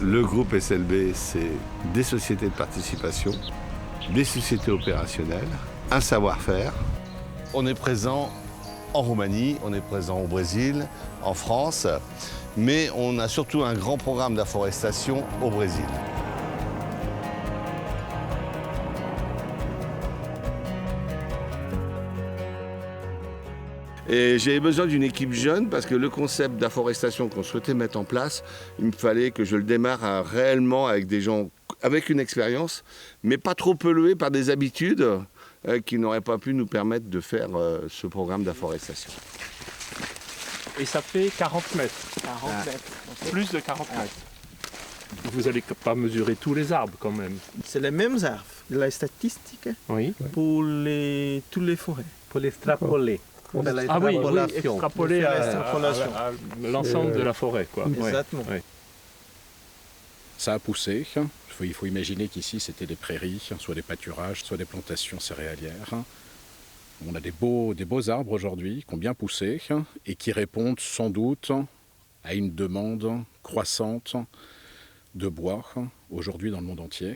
Le groupe SLB, c'est des sociétés de participation, des sociétés opérationnelles, un savoir-faire. On est présent en Roumanie, on est présent au Brésil, en France, mais on a surtout un grand programme d'afforestation au Brésil. Et j'avais besoin d'une équipe jeune parce que le concept d'afforestation qu'on souhaitait mettre en place, il me fallait que je le démarre réellement avec des gens avec une expérience, mais pas trop pollués par des habitudes qui n'auraient pas pu nous permettre de faire ce programme d'afforestation. Et ça fait 40 mètres. 40 mètres. Plus de 40 mètres. Vous n'allez pas mesurer tous les arbres quand même. C'est les mêmes arbres. La statistique Oui. pour toutes les forêts. Pour l'extrapoler. Ah oui, extrapoler à l'ensemble de la forêt, quoi. Exactement. Ouais. Ça a poussé. Il faut imaginer qu'ici, c'était des prairies, soit des pâturages, soit des plantations céréalières. On a des beaux arbres aujourd'hui qui ont bien poussé et qui répondent sans doute à une demande croissante de bois aujourd'hui dans le monde entier.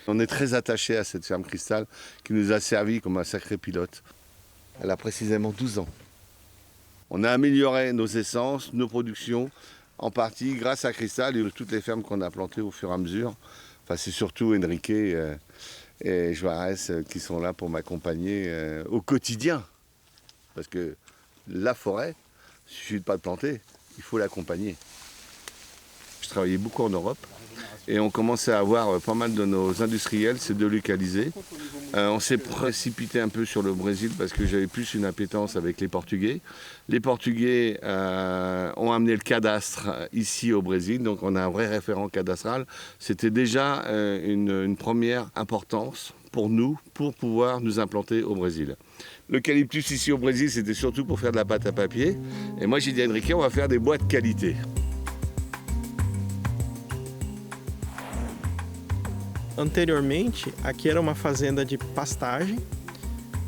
On est très attaché à cette ferme Cristal qui nous a servi comme un sacré pilote. Elle a précisément 12 ans. On a amélioré nos essences, nos productions, en partie grâce à Cristal et toutes les fermes qu'on a plantées au fur et à mesure. Enfin, c'est surtout Enrique et Juarez qui sont là pour m'accompagner au quotidien. Parce que la forêt, il ne suffit pas de planter, il faut l'accompagner. Je travaillais beaucoup en Europe et on commençait à avoir pas mal de nos industriels se délocaliser. On s'est précipité un peu sur le Brésil parce que j'avais plus une appétence avec les Portugais. Les Portugais ont amené le cadastre ici au Brésil, donc on a un vrai référent cadastral. C'était déjà une première importance pour nous, pour pouvoir nous implanter au Brésil. L'eucalyptus ici au Brésil, c'était surtout pour faire de la pâte à papier. Et moi j'ai dit à Enrique, on va faire des bois de qualité. Anteriormente, aqui era uma fazenda de pastagem,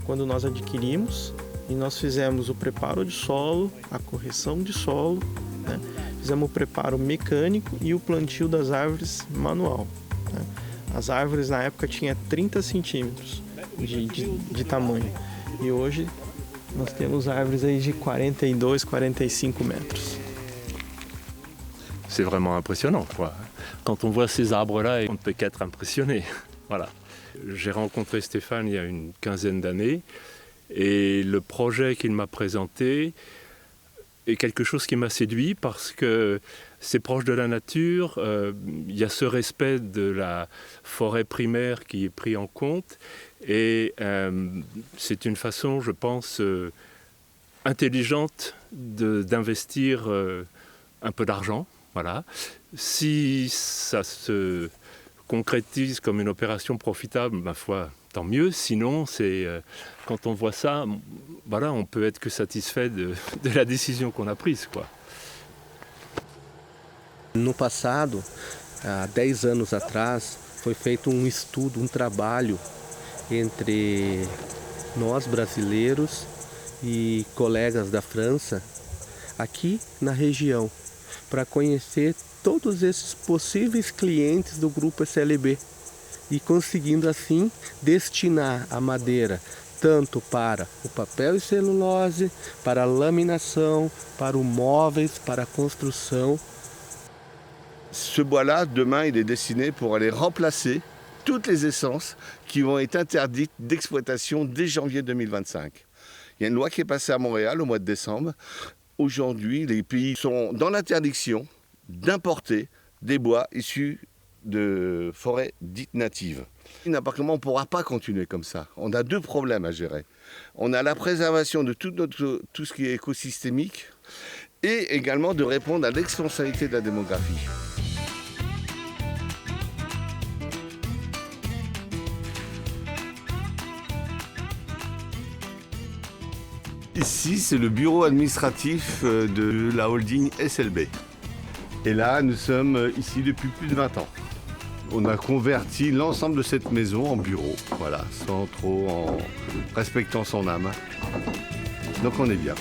quando nós adquirimos, e nós fizemos o preparo de solo, a correção de solo, né? Fizemos o preparo mecânico e o plantio das árvores manual, né? As árvores na época tinham 30 centímetros de tamanho, e hoje nós temos árvores aí de 42, 45 metros. C'est vraiment impressionnant, quoi. Quand on voit ces arbres-là, on ne peut qu'être impressionné. Voilà. J'ai rencontré Stéphane il y a une quinzaine d'années et le projet qu'il m'a présenté est quelque chose qui m'a séduit parce que c'est proche de la nature, il y a ce respect de la forêt primaire qui est pris en compte et c'est une façon, je pense, intelligente d'investir un peu d'argent. Voilà. Si ça se concrétise comme une opération profitable, ma foi, tant mieux. Sinon, quand on voit ça, voilà, on peut être que satisfait de la décision qu'on a prise, quoi. No passado, há 10 anos atrás, foi feito estudo, trabalho entre nós brasileiros e colegas da França, aqui na região, para conhecer todos esses possíveis clientes do grupo SLB e conseguindo assim destinar a madeira tanto para o papel e celulose, para a laminação, para os móveis, para a construção. Ce bois-là, demain, il est destiné pour aller remplacer toutes les essences qui vont être interdites d'exploitation dès janvier 2025. Il y a une loi qui est passée à Montréal au mois de décembre. Aujourd'hui, les pays sont dans l'interdiction d'importer des bois issus de forêts dites natives. N'importe comment, on ne pourra pas continuer comme ça. On a deux problèmes à gérer. On a la préservation de tout ce qui est écosystémique et également de répondre à l'exponentialité de la démographie. Ici, c'est le bureau administratif de la holding SLB. Et là, nous sommes ici depuis plus de 20 ans. On a converti l'ensemble de cette maison en bureau, voilà, en respectant son âme. Donc on est bien.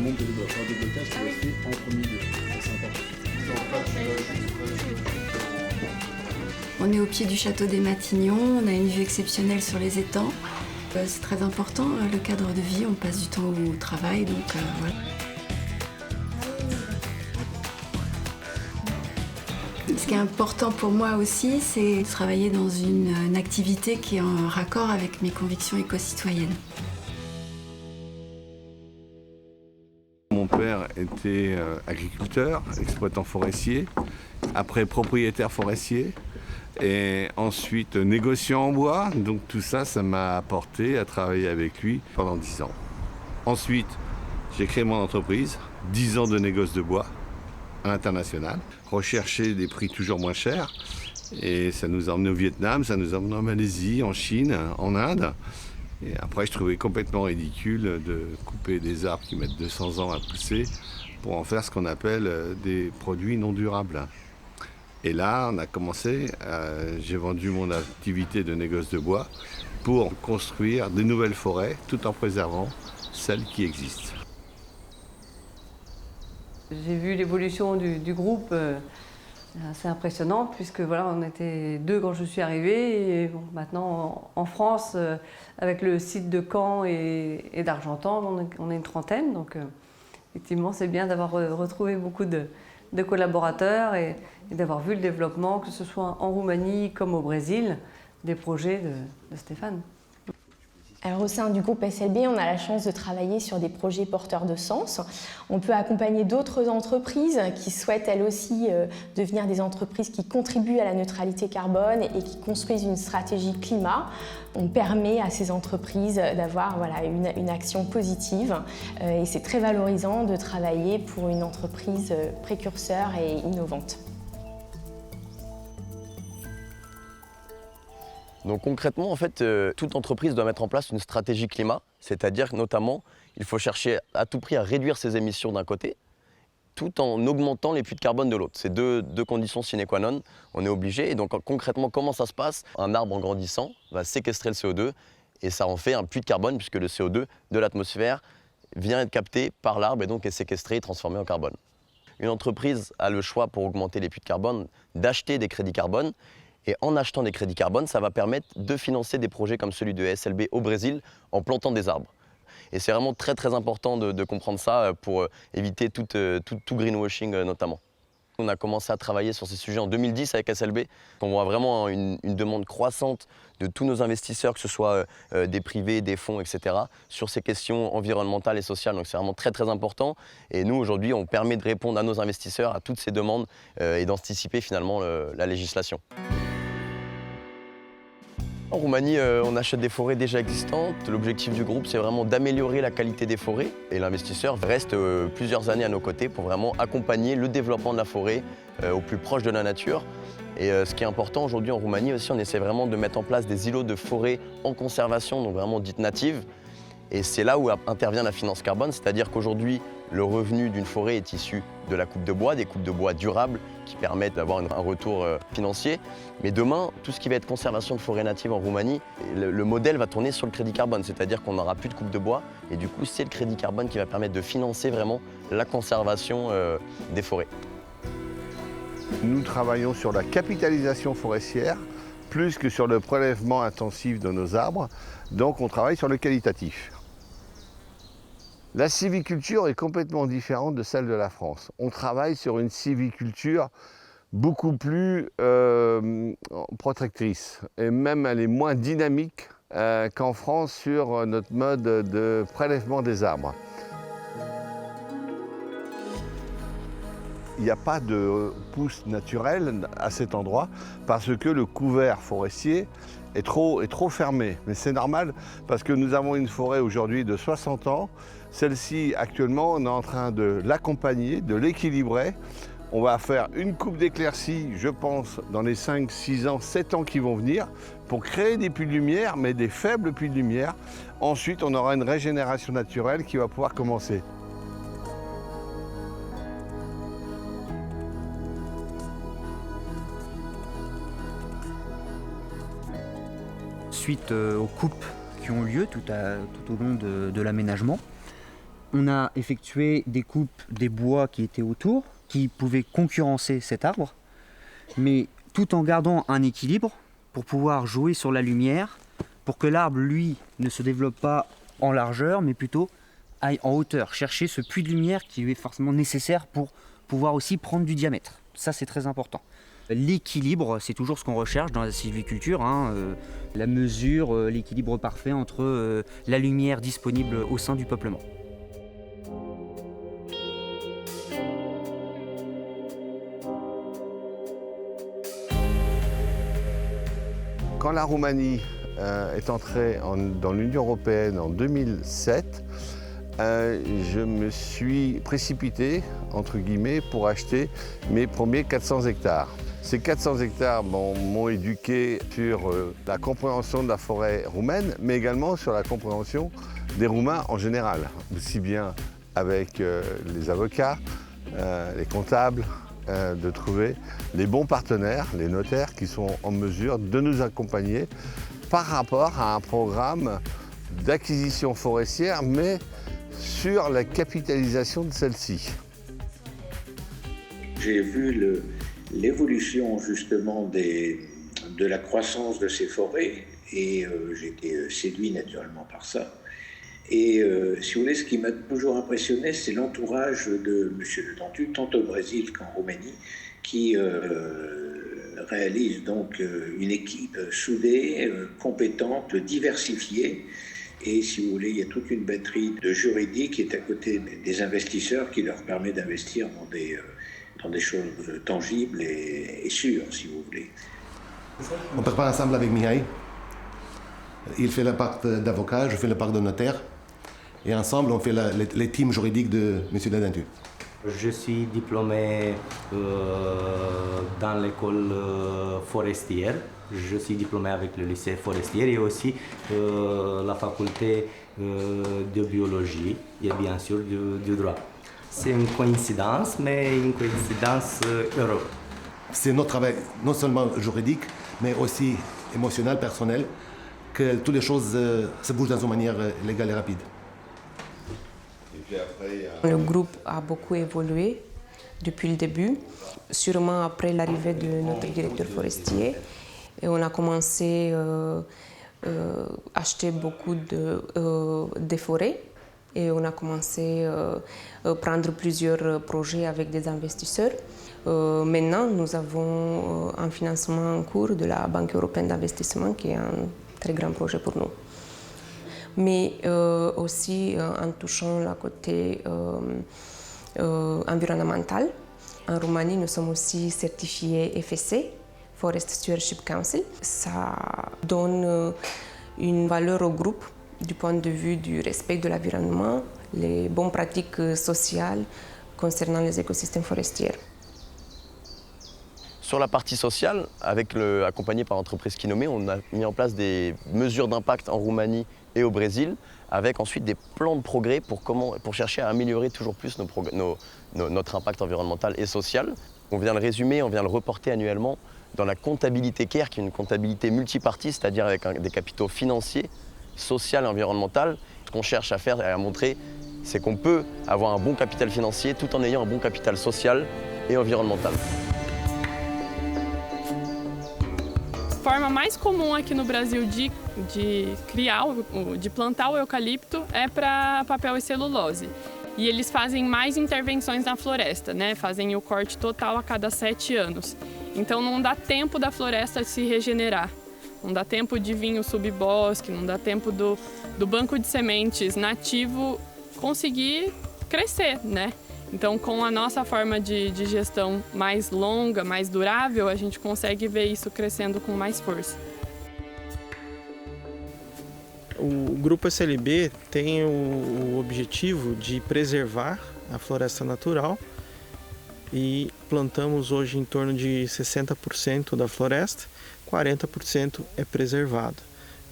l'amont de blocage pour rester entre milieu. C'est important. On est au pied du château des Matignons, on a une vue exceptionnelle sur les étangs. C'est très important, le cadre de vie, on passe du temps au travail, donc voilà. Ce qui est important pour moi aussi, c'est de travailler dans une activité qui est en raccord avec mes convictions éco-citoyennes. Mon père était agriculteur, exploitant forestier, après propriétaire forestier et ensuite négociant en bois. Donc tout ça, ça m'a apporté à travailler avec lui pendant 10 ans. Ensuite, j'ai créé mon entreprise, 10 ans de négoce de bois à l'international, rechercher des prix toujours moins chers. Et ça nous a emmenés au Vietnam, ça nous a emmenés en Malaisie, en Chine, en Inde. Et après, je trouvais complètement ridicule de couper des arbres qui mettent 200 ans à pousser pour en faire ce qu'on appelle des produits non durables. Et là, on a commencé, j'ai vendu mon activité de négoce de bois pour construire de nouvelles forêts tout en préservant celles qui existent. J'ai vu l'évolution du groupe assez impressionnante puisque voilà, on était 2 quand je suis arrivée et bon, maintenant en France avec le site de Caen et d'Argentan on est une trentaine donc effectivement c'est bien d'avoir retrouvé beaucoup de collaborateurs et d'avoir vu le développement que ce soit en Roumanie comme au Brésil des projets de Stéphane. Alors, au sein du groupe SLB, on a la chance de travailler sur des projets porteurs de sens. On peut accompagner d'autres entreprises qui souhaitent elles aussi devenir des entreprises qui contribuent à la neutralité carbone et qui construisent une stratégie climat. On permet à ces entreprises d'avoir une action positive et c'est très valorisant de travailler pour une entreprise précurseur et innovante. Donc concrètement, en fait, toute entreprise doit mettre en place une stratégie climat, c'est-à-dire que notamment, il faut chercher à tout prix à réduire ses émissions d'un côté, tout en augmentant les puits de carbone de l'autre. C'est deux conditions sine qua non, on est obligé. Et donc concrètement, comment ça se passe? Un arbre en grandissant va séquestrer le CO2 et ça en fait un puits de carbone puisque le CO2 de l'atmosphère vient être capté par l'arbre et donc est séquestré et transformé en carbone. Une entreprise a le choix pour augmenter les puits de carbone d'acheter des crédits carbone. Et en achetant des crédits carbone, ça va permettre de financer des projets comme celui de SLB au Brésil en plantant des arbres. Et c'est vraiment très très important de comprendre ça pour éviter tout greenwashing notamment. On a commencé à travailler sur ces sujets en 2010 avec SLB. On voit vraiment une demande croissante de tous nos investisseurs, que ce soit des privés, des fonds, etc., sur ces questions environnementales et sociales. Donc c'est vraiment très très important. Et nous aujourd'hui, on permet de répondre à nos investisseurs à toutes ces demandes et d'anticiper finalement la législation. En Roumanie, on achète des forêts déjà existantes. L'objectif du groupe, c'est vraiment d'améliorer la qualité des forêts. Et l'investisseur reste plusieurs années à nos côtés pour vraiment accompagner le développement de la forêt au plus proche de la nature. Et ce qui est important aujourd'hui en Roumanie aussi, on essaie vraiment de mettre en place des îlots de forêt en conservation, donc vraiment dites natives. Et c'est là où intervient la finance carbone, c'est-à-dire qu'aujourd'hui, le revenu d'une forêt est issu de la coupe de bois, des coupes de bois durables qui permettent d'avoir un retour financier. Mais demain, tout ce qui va être conservation de forêts natives en Roumanie, le modèle va tourner sur le crédit carbone, c'est-à-dire qu'on n'aura plus de coupe de bois. Et du coup, c'est le crédit carbone qui va permettre de financer vraiment la conservation des forêts. Nous travaillons sur la capitalisation forestière, plus que sur le prélèvement intensif de nos arbres. Donc on travaille sur le qualitatif. La sylviculture est complètement différente de celle de la France. On travaille sur une sylviculture beaucoup plus protectrice. Et même elle est moins dynamique qu'en France sur notre mode de prélèvement des arbres. Il n'y a pas de pousse naturelle à cet endroit parce que le couvert forestier est trop fermé. Mais c'est normal parce que nous avons une forêt aujourd'hui de 60 ans. Celle-ci, actuellement, on est en train de l'accompagner, de l'équilibrer. On va faire une coupe d'éclaircie, je pense, dans les 5, 6 ans, 7 ans qui vont venir, pour créer des puits de lumière, mais des faibles puits de lumière. Ensuite, on aura une régénération naturelle qui va pouvoir commencer. Suite aux coupes qui ont lieu tout au long de l'aménagement, On a effectué des coupes des bois qui étaient autour, qui pouvaient concurrencer cet arbre, mais tout en gardant un équilibre pour pouvoir jouer sur la lumière, pour que l'arbre, lui, ne se développe pas en largeur, mais plutôt aille en hauteur, chercher ce puits de lumière qui est forcément nécessaire pour pouvoir aussi prendre du diamètre. Ça, c'est très important. L'équilibre, c'est toujours ce qu'on recherche dans la sylviculture, la mesure, l'équilibre parfait entre la lumière disponible au sein du peuplement. Quand la Roumanie est entrée dans l'Union européenne en 2007, je me suis précipité, entre guillemets, pour acheter mes premiers 400 hectares. Ces 400 hectares m'ont éduqué sur la compréhension de la forêt roumaine, mais également sur la compréhension des Roumains en général, aussi bien avec les avocats, les comptables, de trouver les bons partenaires, les notaires, qui sont en mesure de nous accompagner par rapport à un programme d'acquisition forestière, mais sur la capitalisation de celle-ci. J'ai vu l'évolution justement de la croissance de ces forêts et j'ai été séduit naturellement par ça. Et si vous voulez, ce qui m'a toujours impressionné, c'est l'entourage de M. Le Dentu, tant au Brésil qu'en Roumanie, qui réalise donc une équipe soudée, compétente, diversifiée. Et si vous voulez, il y a toute une batterie de juridiques qui est à côté des investisseurs qui leur permet d'investir dans des choses tangibles et sûres, si vous voulez. On prépare ensemble avec Mihai. Il fait la part d'avocat, je fais la part de notaire. Et ensemble, on fait les teams juridiques de M. Le Dentu. Je suis diplômé dans l'école forestière. Je suis diplômé avec le lycée forestier et aussi la faculté de biologie et bien sûr du droit. C'est une coïncidence, mais une coïncidence heureuse. C'est notre travail non seulement juridique, mais aussi émotionnel, personnel, que toutes les choses se bougent dans une manière légale et rapide. Le groupe a beaucoup évolué depuis le début, sûrement après l'arrivée de notre directeur forestier. Et on a commencé à acheter beaucoup de forêts et on a commencé à prendre plusieurs projets avec des investisseurs. Maintenant, nous avons un financement en cours de la Banque européenne d'investissement qui est un très grand projet pour nous. Mais aussi en touchant le côté environnemental. En Roumanie, nous sommes aussi certifiés FSC, Forest Stewardship Council. Ça donne une valeur au groupe du point de vue du respect de l'environnement, les bonnes pratiques sociales concernant les écosystèmes forestiers. Sur la partie sociale, accompagné par l'entreprise Kinomé, on a mis en place des mesures d'impact en Roumanie et au Brésil, avec ensuite des plans de progrès pour chercher à améliorer toujours plus notre impact environnemental et social. On vient le résumer, on vient le reporter annuellement dans la comptabilité CARE, qui est une comptabilité multipartie, c'est-à-dire avec des capitaux financiers, social et environnemental. Ce qu'on cherche à faire et à montrer, c'est qu'on peut avoir un bon capital financier tout en ayant un bon capital social et environnemental. A forma mais comum aqui no Brasil de plantar o eucalipto é para papel e celulose. E eles fazem mais intervenções na floresta, né? Fazem o corte total a cada 7 anos. Então não dá tempo da floresta se regenerar. Não dá tempo de vir o subbosque, não dá tempo do banco de sementes nativo conseguir crescer, né? Então, com a nossa forma de gestão mais longa, mais durável, a gente consegue ver isso crescendo com mais força. O Grupo SLB tem o objetivo de preservar a floresta natural e plantamos hoje em torno de 60% da floresta, 40% é preservado.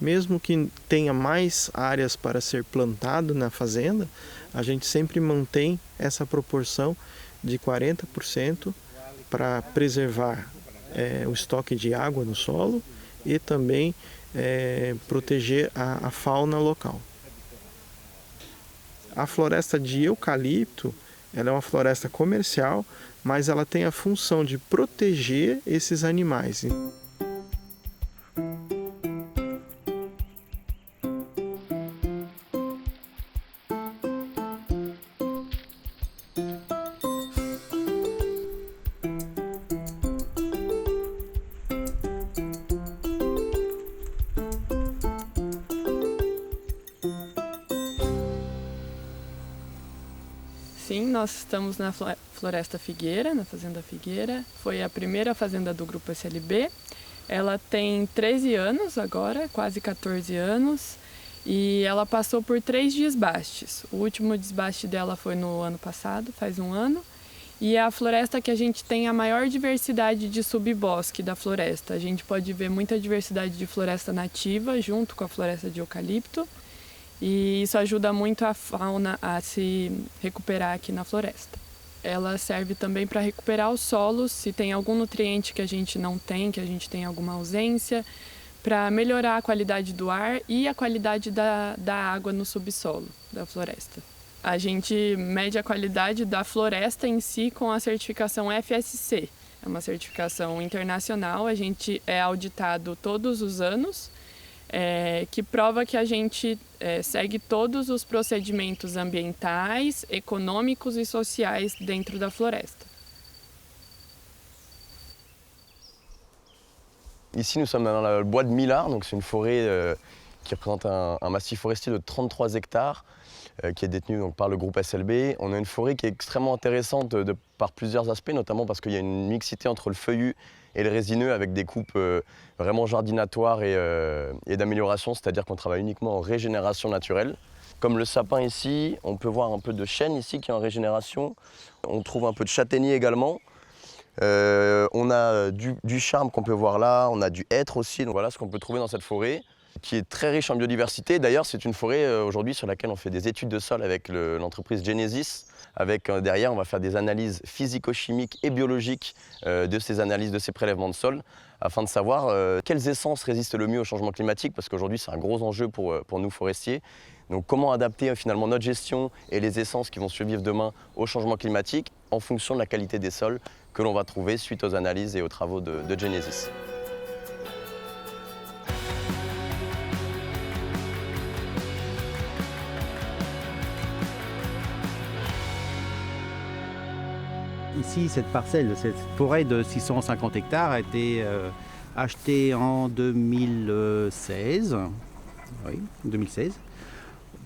Mesmo que tenha mais áreas para ser plantado na fazenda, a gente sempre mantém essa proporção de 40% para preservar o estoque de água no solo e também proteger a fauna local. A floresta de eucalipto, ela é uma floresta comercial, mas ela tem a função de proteger esses animais. Sim, nós estamos na Floresta Figueira, na Fazenda Figueira. Foi a primeira fazenda do Grupo SLB. Ela tem 13 anos agora, quase 14 anos. E ela passou por 3 desbastes. O último desbaste dela foi no ano passado, faz um ano. E é a floresta que a gente tem a maior diversidade de subbosque da floresta. A gente pode ver muita diversidade de floresta nativa junto com a floresta de eucalipto. E isso ajuda muito a fauna a se recuperar aqui na floresta. Ela serve também para recuperar os solos, se tem algum nutriente que a gente não tem, que a gente tem alguma ausência, para melhorar a qualidade do ar e a qualidade da água no subsolo da floresta. A gente mede a qualidade da floresta em si com a certificação FSC. É uma certificação internacional, a gente é auditado todos os anos, que prova que a gente segue todos os procedimentos ambientais, econômicos e sociais dentro da floresta. Ici, nous sommes dans le bois de Millard, donc c'est une forêt qui représente un massif forestier de 33 hectares qui est détenu donc, par le groupe SLB. On a une forêt qui est extrêmement intéressante par plusieurs aspects, notamment parce qu'il y a une mixité entre le feuillu et le résineux avec des coupes vraiment jardinatoires et d'amélioration, c'est-à-dire qu'on travaille uniquement en régénération naturelle. Comme le sapin ici, on peut voir un peu de chêne ici qui est en régénération. On trouve un peu de châtaignier également. On a du charme qu'on peut voir là, on a du hêtre aussi, donc voilà ce qu'on peut trouver dans cette forêt qui est très riche en biodiversité. D'ailleurs, c'est une forêt aujourd'hui sur laquelle on fait des études de sol avec l'entreprise Genesis. Avec derrière, on va faire des analyses physico-chimiques et biologiques de ces analyses, de ces prélèvements de sol, afin de savoir quelles essences résistent le mieux au changement climatique, parce qu'aujourd'hui c'est un gros enjeu pour nous forestiers. Donc comment adapter finalement notre gestion et les essences qui vont survivre demain au changement climatique en fonction de la qualité des sols que l'on va trouver suite aux analyses et aux travaux de Genesis. Ici, cette parcelle, cette forêt de 650 hectares a été achetée en 2016. Oui, 2016.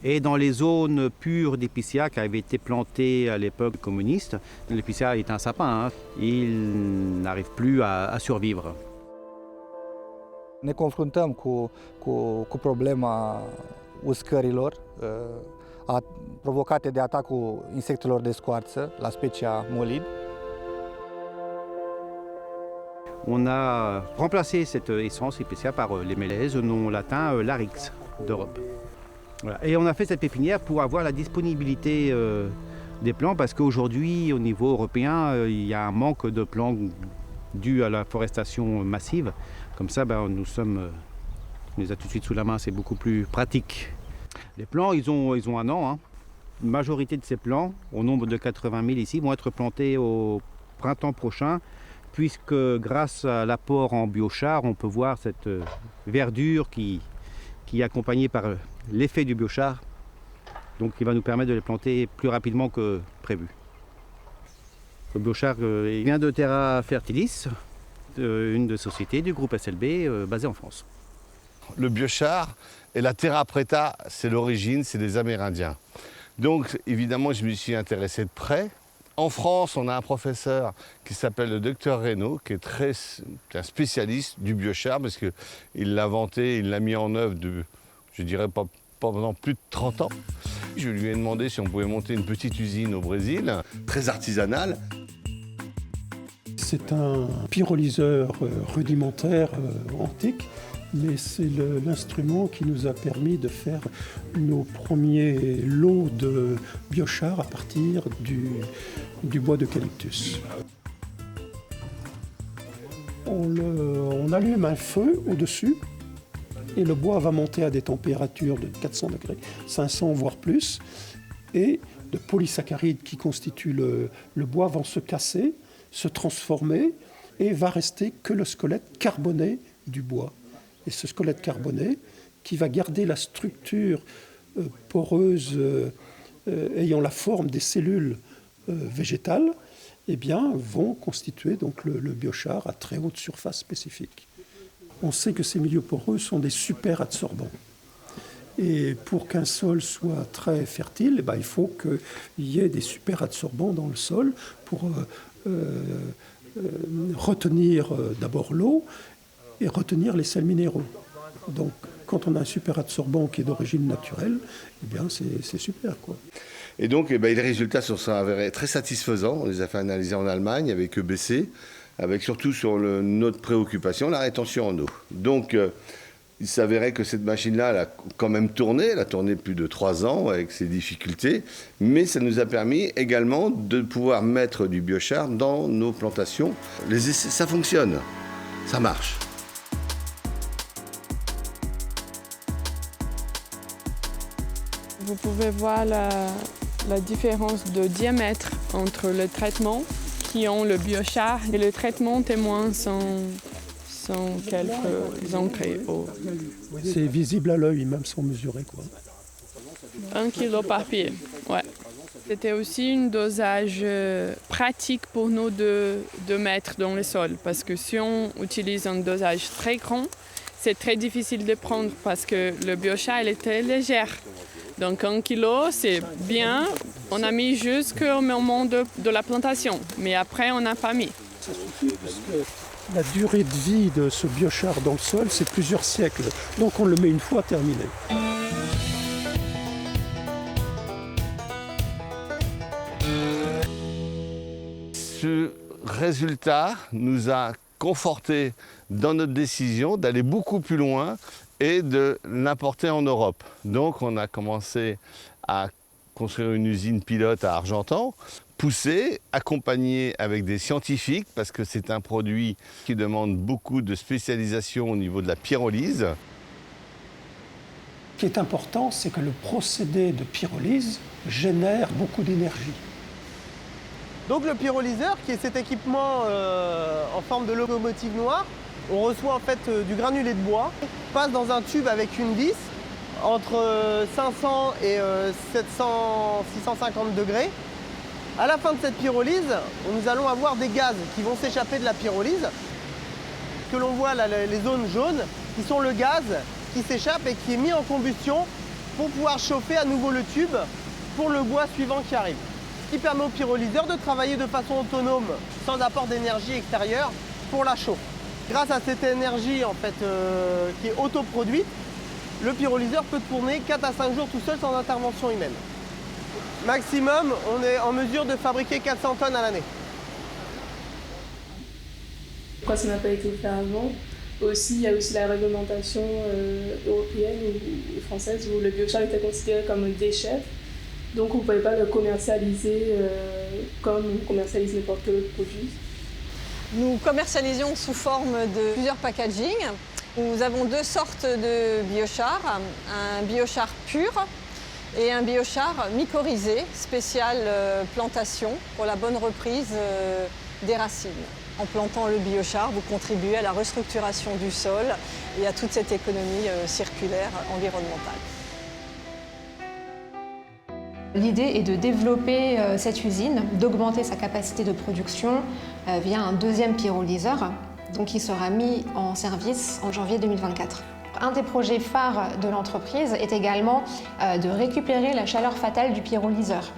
Et dans les zones pures d'épicéa qui avaient été plantées à l'époque communiste, l'épicéa est un sapin, il n'arrive plus à survivre. Ne confruntăm cu problema uscărilor provocate de atacul insectelor de scoarță la specia molid. On a remplacé cette essence épicéa par les mélèzes, nom latin Larix d'Europe. Voilà. Et on a fait cette pépinière pour avoir la disponibilité des plants, parce qu'aujourd'hui, au niveau européen, il y a un manque de plants dû à la forestation massive. Comme ça, on les a tout de suite sous la main, c'est beaucoup plus pratique. Les plants, ils ont un an. Une majorité de ces plants, au nombre de 80 000 ici, vont être plantés au printemps prochain, puisque grâce à l'apport en biochar, on peut voir cette verdure qui est accompagnée par l'effet du biochar, donc qui va nous permettre de les planter plus rapidement que prévu. Le biochar vient de Terra Fertilis, une des sociétés du groupe SLB basée en France. Le biochar et la terra preta, c'est l'origine, c'est des Amérindiens. Donc évidemment, je me suis intéressé de près. En France, on a un professeur qui s'appelle le docteur Reynaud, qui est un spécialiste du biochar, parce qu'il l'a inventé, il l'a mis en œuvre, je dirais pas pendant plus de 30 ans. Je lui ai demandé si on pouvait monter une petite usine au Brésil, très artisanale. C'est un pyrolyseur rudimentaire antique, mais c'est l'instrument qui nous a permis de faire nos premiers lots de biochar à partir du bois d'eucalyptus. On allume un feu au-dessus et le bois va monter à des températures de 400 degrés, 500 voire plus. et de polysaccharides qui constituent le bois vont se casser, se transformer et va rester que le squelette carboné du bois. Et ce squelette carboné qui va garder la structure poreuse ayant la forme des cellules végétales, eh bien, vont constituer donc le biochar à très haute surface spécifique. On sait que ces milieux poreux sont des super adsorbants. Et pour qu'un sol soit très fertile, eh bien, il faut qu'il y ait des super adsorbants dans le sol pour retenir d'abord l'eau et retenir les sels minéraux. Donc, quand on a un super adsorbant qui est d'origine naturelle, eh bien, c'est super, quoi. Et donc, les résultats se sont avérés très satisfaisants. On les a fait analyser en Allemagne avec EBC, avec surtout sur notre préoccupation, la rétention en eau. Donc, il s'avérait que cette machine-là, elle a quand même tourné. Elle a tourné plus de 3 ans avec ses difficultés. Mais ça nous a permis également de pouvoir mettre du biochar dans nos plantations. Les essais, ça fonctionne. Ça marche. Vous pouvez voir la différence de diamètre entre le traitement qui ont le biochar et le traitement témoin sans quelques entrées. C'est visible à l'œil, même sans mesurer, quoi. 1 kg par pied, ouais. C'était aussi un dosage pratique pour nous de mettre dans le sol, parce que si on utilise un dosage très grand, c'est très difficile de prendre parce que le biochar il est très léger. Donc 1 kilo, c'est bien. On a mis jusqu'au moment de la plantation, mais après on n'a pas mis. La durée de vie de ce biochar dans le sol, c'est plusieurs siècles. Donc on le met une fois terminé. Ce résultat nous a conforté dans notre décision d'aller beaucoup plus loin et de l'importer en Europe. Donc on a commencé à construire une usine pilote à Argentan, poussée, accompagnée avec des scientifiques, parce que c'est un produit qui demande beaucoup de spécialisation au niveau de la pyrolyse. Ce qui est important, c'est que le procédé de pyrolyse génère beaucoup d'énergie. Donc le pyrolyseur, qui est cet équipement en forme de locomotive noire, on reçoit en fait du granulé de bois, passe dans un tube avec une vis entre 500 et 650 degrés. À la fin de cette pyrolyse, nous allons avoir des gaz qui vont s'échapper de la pyrolyse. Ce que l'on voit là, les zones jaunes, qui sont le gaz qui s'échappe et qui est mis en combustion pour pouvoir chauffer à nouveau le tube pour le bois suivant qui arrive. Ce qui permet au pyrolyseur de travailler de façon autonome, sans apport d'énergie extérieure pour la chauffe. Grâce à cette énergie en fait, qui est autoproduite, le pyrolyseur peut tourner 4 à 5 jours tout seul sans intervention humaine. Maximum, on est en mesure de fabriquer 400 tonnes à l'année. Pourquoi ça n'a pas été fait avant? Aussi, il y a aussi la réglementation européenne ou française où le biochar était considéré comme un déchet. Donc on ne pouvait pas le commercialiser comme on commercialise n'importe quel autre produit. Nous commercialisons sous forme de plusieurs packaging. Nous avons 2 sortes de biochar, un biochar pur et un biochar mycorhizé, spécial plantation pour la bonne reprise des racines. En plantant le biochar, vous contribuez à la restructuration du sol et à toute cette économie circulaire environnementale. L'idée est de développer cette usine, d'augmenter sa capacité de production via un 2e pyrolyseur, donc qui sera mis en service en janvier 2024. Un des projets phares de l'entreprise est également de récupérer la chaleur fatale du pyrolyseur,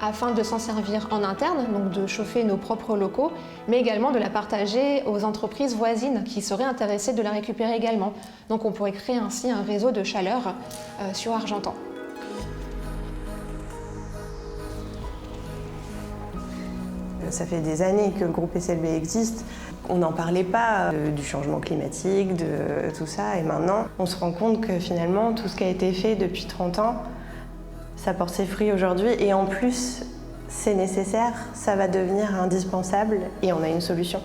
afin de s'en servir en interne, donc de chauffer nos propres locaux, mais également de la partager aux entreprises voisines qui seraient intéressées de la récupérer également. Donc on pourrait créer ainsi un réseau de chaleur sur Argentan. Ça fait des années que le groupe SLB existe. On n'en parlait pas du changement climatique, de tout ça. Et maintenant, on se rend compte que finalement, tout ce qui a été fait depuis 30 ans, ça porte ses fruits aujourd'hui. Et en plus, c'est nécessaire, ça va devenir indispensable et on a une solution.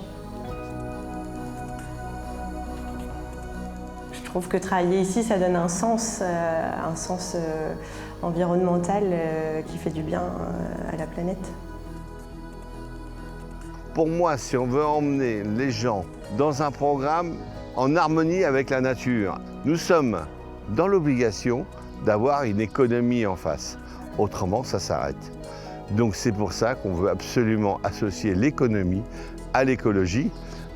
Je trouve que travailler ici, ça donne un sens environnementale qui fait du bien à la planète. Pour moi, si on veut emmener les gens dans un programme en harmonie avec la nature, nous sommes dans l'obligation d'avoir une économie en face. Autrement, ça s'arrête. Donc c'est pour ça qu'on veut absolument associer l'économie à l'écologie.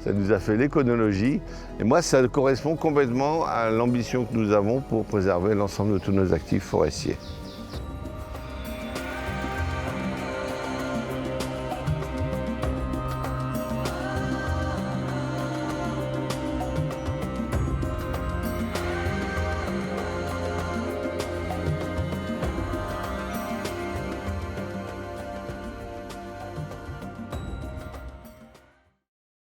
Ça nous a fait l'éconologie. Et moi, ça correspond complètement à l'ambition que nous avons pour préserver l'ensemble de tous nos actifs forestiers.